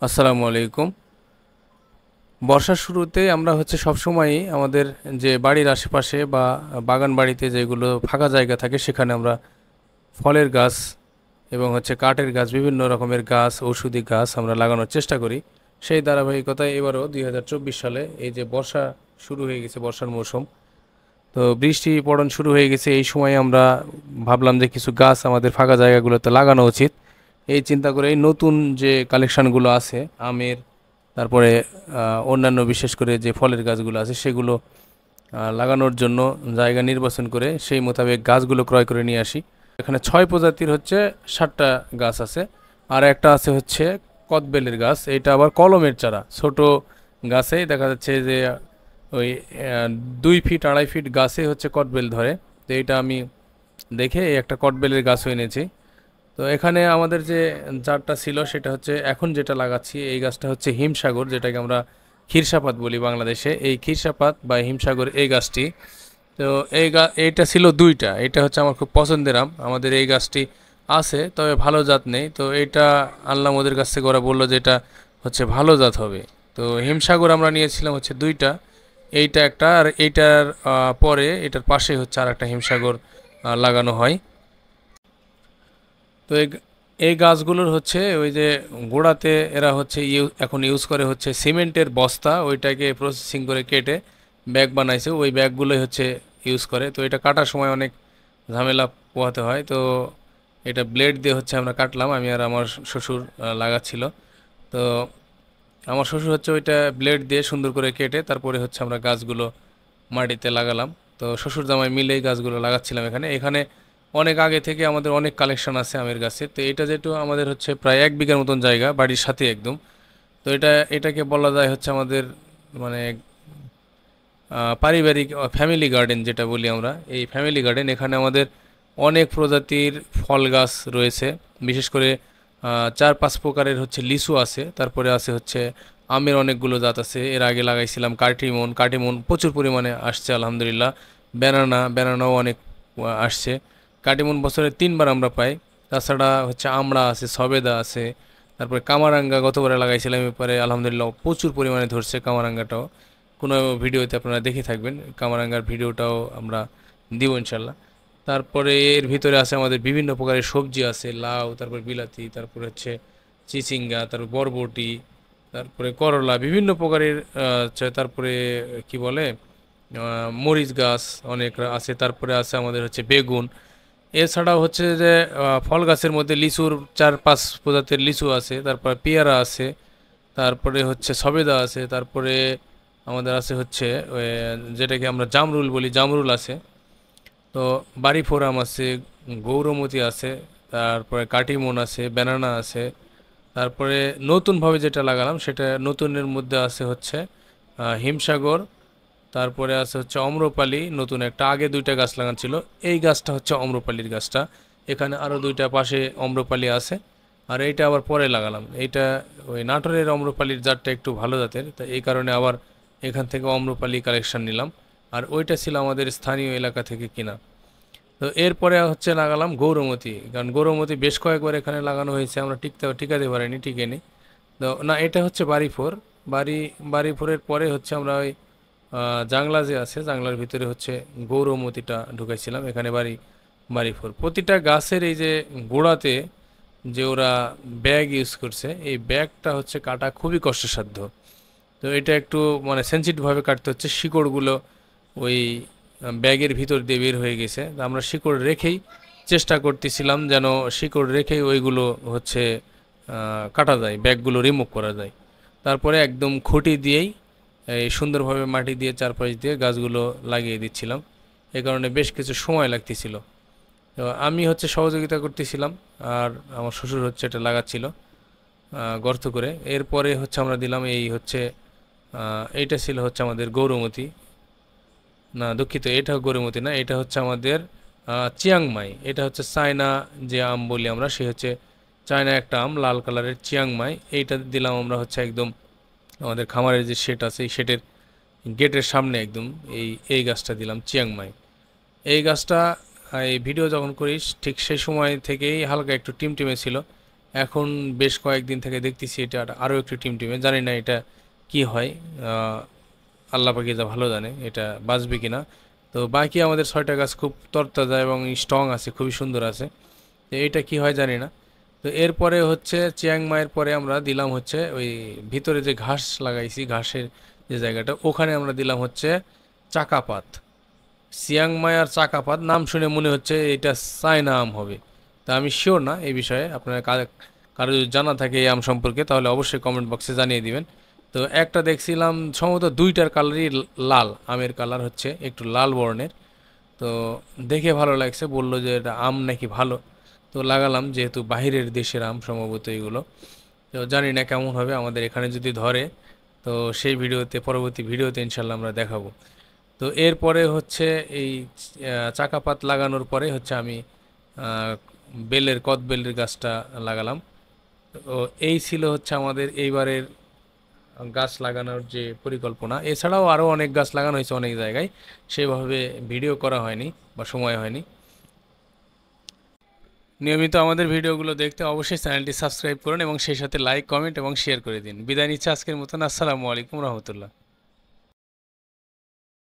আসসালামু আলাইকুম। বর্ষার শুরুতে আমরা সবসময়ই আমাদের যে বাড়ির আশেপাশে বা বাগান বাড়িতে যেগুলো ফাঁকা জায়গা থাকে সেখানে আমরা ফলের গাছ এবং কাঠের গাছ, বিভিন্ন রকমের গাছ, ঔষধি গাছ আমরা লাগানোর চেষ্টা করি। সেই ধারাবাহিকতায় এবারও 2024 সালে এই যে বর্ষা শুরু হয়ে গেছে, বর্ষার মৌসুম, তো বৃষ্টি পড়ন শুরু হয়ে গেছে। এই সময় আমরা ভাবলাম যে কিছু গাছ আমাদের ফাঁকা জায়গাগুলোতে লাগানো উচিত। এই চিন্তা করে এই নতুন যে কালেকশনগুলো আছে আমের, তারপরে অন্যান্য বিশেষ করে যে ফলের গাছগুলো আছে সেগুলো লাগানোর জন্য জায়গা নির্বাচন করে সেই মোতাবেক গাছগুলো ক্রয় করে নিয়ে আসি। এখানে 6 প্রজাতির 7টা গাছ আছে। আর একটা আছে কদবেলের গাছ। এটা আবার কলমের চারা, ছোট গাছেই দেখা যাচ্ছে যে ওই 2 ফিট 2.5 ফিট গাছে কদবেল ধরে। তো এটা আমি দেখে এই একটা কদবেলের গাছও এনেছি। তো এখানে আমাদের যে জারটা ছিল সেটা এখন যেটা লাগাচ্ছি এই গাছটা হিমসাগর, যেটাকে আমরা ক্ষীরসাপাত বলি বাংলাদেশে। এই ক্ষীরসাপাত বা হিমসাগর এই গাছটি, তো এইটা ছিল 2টা। এটা আমার খুব পছন্দের আম। আমাদের এই গাছটি আছে, তবে ভালো জাত নেই। তো এইটা আনলাম ওদের কাছ থেকে, ওরা বললো যে এটা ভালো জাত হবে। তো হিমসাগর আমরা নিয়েছিলাম 2টা। এইটা একটা, আর এইটার পরে এটার পাশে আর একটা হিমসাগর লাগানো হয়। তো এই গাছগুলোর ওই যে গোড়াতে এরা এখন ইউজ করে সিমেন্টের বস্তা, ওইটাকে প্রসেসিং করে কেটে ব্যাগ বানাইছে, ওই ব্যাগগুলোই ইউজ করে। তো এটা কাটার সময় অনেক ঝামেলা পোহাতে হয়। তো এটা ব্লেড দিয়ে আমরা কাটলাম, আমি আর আমার শ্বশুর লাগাচ্ছিল। তো আমার শ্বশুর ওইটা ব্লেড দিয়ে সুন্দর করে কেটে তারপরে আমরা গাছগুলো মাটিতে লাগালাম। তো শ্বশুর জামাই মিলেই গাছগুলো লাগাচ্ছিলাম। এখানে এখানে অনেক আগে থেকে আমাদের অনেক কালেকশন আছে আমের গাছের। তো এটা যেহেতু আমাদের প্রায় 1 বিঘার মতন জায়গা, বাড়ির সাথে একদম। তো এটাকে বলা যায় আমাদের মানে পারিবারিক ফ্যামিলি গার্ডেন যেটা বলি আমরা, এই ফ্যামিলি গার্ডেন। এখানে আমাদের অনেক প্রজাতির ফল গাছ রয়েছে। বিশেষ করে 4-5 প্রকারের লিচু আছে। তারপরে আছে আমের অনেকগুলো জাত আছে। এর আগে লাগাইছিলাম কাটিমন। কাটিমন প্রচুর পরিমাণে আসছে আলহামদুলিল্লাহ। ব্যানানাও অনেক আসছে। কাটিমন বছরে 3বার আমরা পাই। তাছাড়া আমড়া আছে, সবেদা আছে, তারপরে কামারাঙ্গা গতবারে লাগাইছিলাম, এবারে আলহামদুলিল্লাহ প্রচুর পরিমাণে ধরছে কামারাঙ্গাটাও। কোনো ভিডিওতে আপনারা দেখে থাকবেন, কামারাঙ্গার ভিডিওটাও আমরা দিব ইনশাল্লাহ। তারপরে এর ভিতরে আছে আমাদের বিভিন্ন প্রকারের সবজি আছে, লাউ, তারপর বিলাতি, তারপরে চিচিঙ্গা, তারপর বরবটি, তারপরে করলা, বিভিন্ন প্রকারের তারপরে কি বলে মরিচ গাছ অনেক আছে। তারপরে আছে আমাদের বেগুন। এছাড়াও যে ফল গাছের মধ্যে লিচুর 4-5 প্রজাতির লিচু আছে, তারপর পেয়ারা আছে, তারপরে সবেদা আছে, তারপরে আমাদের আছে ওই যেটাকে আমরা জামরুল বলি, জামরুল আছে। তো বাড়ি ফোরাম আছে, গৌরমতি আছে, তারপরে কাটিমন আছে, ব্যানানা আছে। তারপরে নতুনভাবে যেটা লাগালাম সেটা নতুনের মধ্যে আছে হিমসাগর। তারপরে আছে অম্রপালি, নতুন একটা। আগে 2টা গাছ লাগানো ছিল, এই গাছটা অম্রপালির গাছটা। এখানে আরও 2টা পাশে অম্রপালি আছে। আর এইটা আবার পরে লাগালাম। এইটা ওই নাটোরের অম্রপালির জাতটা একটু ভালো জাতের, তাই এই কারণে আবার এখান থেকে অম্রপালি কালেকশন নিলাম। আর ওইটা ছিল আমাদের স্থানীয় এলাকা থেকে কিনা। তো এরপরে লাগালাম গৌরমতি, কারণ গৌরমতি বেশ কয়েকবার এখানে লাগানো হয়েছে, আমরা টিকাতে পারিনি, টিকেনি। তো না, এটা বাড়ি 4। বাড়ি 4-এর পরে আমরা ওই জাংলা যে আছে, জাংলার ভিতরে গৌরমতিটা ঢুকাইছিলাম। এখানে বাড়ি 4 প্রতিটা গাছের এই যে গোড়াতে যে ওরা ব্যাগ ইউজ করছে, এই ব্যাগটা কাটা খুবই কষ্টসাধ্য। তো এটা একটু সেন্সিটিভভাবে কাটতে হচ্ছে। শিকড়গুলো ওই ব্যাগের ভিতর দিয়ে বের হয়ে গেছে। তা আমরা শিকড় রেখেই চেষ্টা করতেছিলাম যেন শিকড় রেখেই ওইগুলো কাটা যায়, ব্যাগগুলো রিমুভ করা যায়। তারপরে একদম খুঁটি দিয়েই এই সুন্দরভাবে মাটি দিয়ে চারপাশ দিয়ে গাছগুলো লাগিয়ে দিচ্ছিলাম। এই কারণে বেশ কিছু সময় লাগতেছিল। তো আমি সহযোগিতা করতেছিলাম, আর আমার শ্বশুর এটা লাগাচ্ছিল গর্ত করে। এরপরে আমরা দিলাম এই এইটা ছিল আমাদের গৌরমতি। না দুঃখিত, এটা গৌরমতি না, এটা আমাদের চিয়াংমাই। এটা চায়না যে আম বলি আমরা, সে চায়না একটা আম, লাল কালারের চিয়াংমাই। এইটা দিলাম আমরা একদম আমাদের খামারের যে শেড আছে এই শেডের গেটের সামনে একদম এই গাছটা দিলাম চিয়াংমাই। এই গাছটা এই ভিডিও যখন করিস ঠিক সেই সময় থেকেই হালকা একটু টিমটিমে ছিল। এখন বেশ কয়েকদিন থেকে দেখতেছি এটা আরও একটু টিমটিমে, জানি না এটা কি হয়। আহ, আল্লাহ পাকি যা ভালো জানে এটা বাঁচবে কিনা। তো বাকি আমাদের 6টা গাছ খুব তরতাজা এবং স্ট্রং আছে, খুবই সুন্দর আছে। তো এটা কি হয় জানি না। তো এরপরে হচ্ছে চিয়াং মায়ের পরে আমরা দিলাম হচ্ছে ওই ভিতরে যে ঘাস লাগাইছি, ঘাসের যে জায়গাটা, ওখানে আমরা দিলাম হচ্ছে চাকাপাত। চিয়াং মাই আর চাকাপাত নাম শুনে মনে হচ্ছে এটা চায়না আম হবে। তা আমি শিওর না এই বিষয়ে, আপনার কারো যদি জানা থাকে এই আম সম্পর্কে তাহলে অবশ্যই কমেন্ট বক্সে জানিয়ে দিবেন। তো একটা দেখছিলাম সম্ভবত দুইটার কালারই লাল, আমের কালার হচ্ছে একটু লাল বর্ণের। তো দেখে ভালো লাগছে, বললো যে এটা আম নাকি ভালো। তো লাগালাম, যেহেতু বাহিরের দেশের আম সম্ভবত এগুলো। তো জানি না কেমন হবে, আমাদের এখানে যদি ধরে তো সেই ভিডিওতে, পরবর্তী ভিডিওতে ইনশাল্লাহ আমরা দেখাবো। তো এরপরে হচ্ছে এই চাকাপাত লাগানোর পরে হচ্ছে আমি আহ, কদবেলের গাছটা লাগালাম। তো এই ছিল হচ্ছে আমাদের এইবারের গাছ লাগানোর যে পরিকল্পনা। এছাড়াও আরও অনেক গাছ লাগানো হয়েছে অনেক জায়গায়, সেভাবে ভিডিও করা হয়নি বা সময় হয়নি। নিয়মিত আমাদের ভিডিওগুলো দেখতে অবশ্যই চ্যানেলটি সাবস্ক্রাইব করুন এবং সেই সাথে লাইক, কমেন্ট এবং শেয়ার করে দিন। বিদায় নিচ্ছে আজকের মতন। আসসালামু আলাইকুম রহমতুল্লাহ।